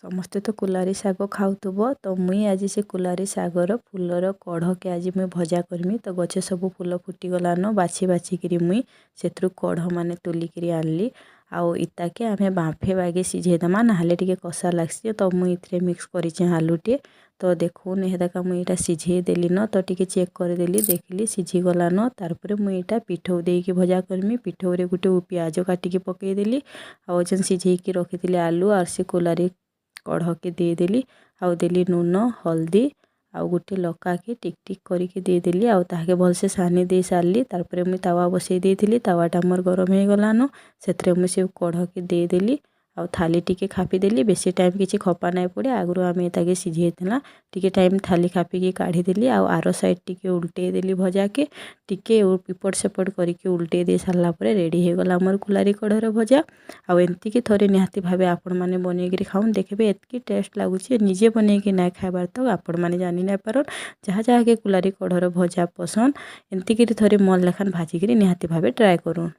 ସମସ୍ତେ ତ କୁଲାରୀ ଶାଗ ଖାଉଥିବ ତ ମୁଇଁ ଆଜି ସେ କୁଲାରୀ ଶାଗର ଫୁଲର କଢ଼କେ ଆଜି ମୁଇଁ ଭଜା କରିମି। ତ ଗଛେ ସବୁ ଫୁଲ ଫୁଟିଗଲାନ ବାଛି ବାଛିକିରି ମୁଇଁ ସେଥିରୁ କଢ଼ ମାନେ ତୋଲିକିରି ଆଣିଲି। ଆଉ ଇତାକେ ଆମେ ବାମ୍ଫେ ବାଗେ ସିଝେଇଦେମା ନହେଲେ ଟିକେ କଷା ଲାଗ୍ସି। ତ ମୁଇଁ ଏଥିରେ ମିକ୍ସ କରିଛେ ଆଲୁଟେ। ତ ଦେଖୁନ୍ ହେଦାକା ମୁଇଁ ଏଇଟା ସିଝେଇ ଦେଲି ନ ତ ଟିକେ ଚେକ୍ କରିଦେଲି ଦେଖିଲି ସିଝିଗଲାନ। ତାରପରେ ମୁଇଁ ଏଇଟା ପିଠଉ ଦେଇକି ଭଜା କରିମି। ପିଠଉରେ ଗୋଟେ ପିଆଜ କାଟିକି ପକେଇଦେଲି ଆଉ ଯେନ୍ ସିଝେଇକି ରଖିଥିଲି ଆଲୁ ଆଉ ସେ କୁଲାରୀ କଢ଼କେ ଦେଇଦେଲି ଆଉ ଦେଲି ନୁନ ହଳଦୀ ଆଉ ଗୋଟେ ଲଙ୍କାକେ ଟିକ୍ ଟିକ୍ କରିକି ଦେଇଦେଲି ଆଉ ତାହାକେ ଭଲସେ ସାନି ଦେଇ ସାରିଲି। ତାରପରେ ମୁଇଁ ତାୱା ବସେଇ ଦେଇଥିଲି ତାୱାଟା ମୋର ଗରମ ହେଇଗଲାନ ସେଥିରେ ମୁଇଁ ସେ କଢ଼କେ ଦେଇଦେଲି ଆଉ ଥାଲି ଟିକେ ଖାପିଦେଲି। ବେଶୀ ଟାଇମ୍ କିଛି ଖପା ନାଇଁ ପଡ଼େ ଆଗରୁ ଆମେ ତାକେ ସିଝେଇଥିଲା ଟିକେ ଟାଇମ୍ ଥାଲି ଖାପିକି କାଢ଼ିଦେଲି ଆଉ ଆର ସାଇଡ଼୍ ଟିକେ ଉଲ୍ଟେଇ ଦେଲି ଭଜାକେ ଟିକେ ଏପଟ ସେପଟ କରିକି ଉଲ୍ଟେଇ ଦେଇ ସାରିଲା ପରେ ରେଡ଼ି ହେଇଗଲା ଆମର କୁଲାରୀ କଢ଼ର ଭଜା। ଆଉ ଏମିତିକି ଥରେ ନିହାତି ଭାବେ ଆପଣମାନେ ବନେଇକିରି ଖାଉନ୍ ଦେଖିବେ ଏତ୍କି ଟେଷ୍ଟ ଲାଗୁଛି। ନିଜେ ବନେଇକି ନାଇଁ ଖାଇବାର୍ ତ ଆପଣମାନେ ଜାନି ନାଇଁ ପାରନ୍ ଯାହା ଯାହାକେ କୁଲାରୀ କଢ଼ର ଭଜା ପସନ୍ଦ ଏମିତିକିରି ଥରେ ମନ୍ ଲେଖାନ୍ ଭାଜିକିରି ନିହାତି ଭାବେ ଟ୍ରାଏ କରୁନ୍।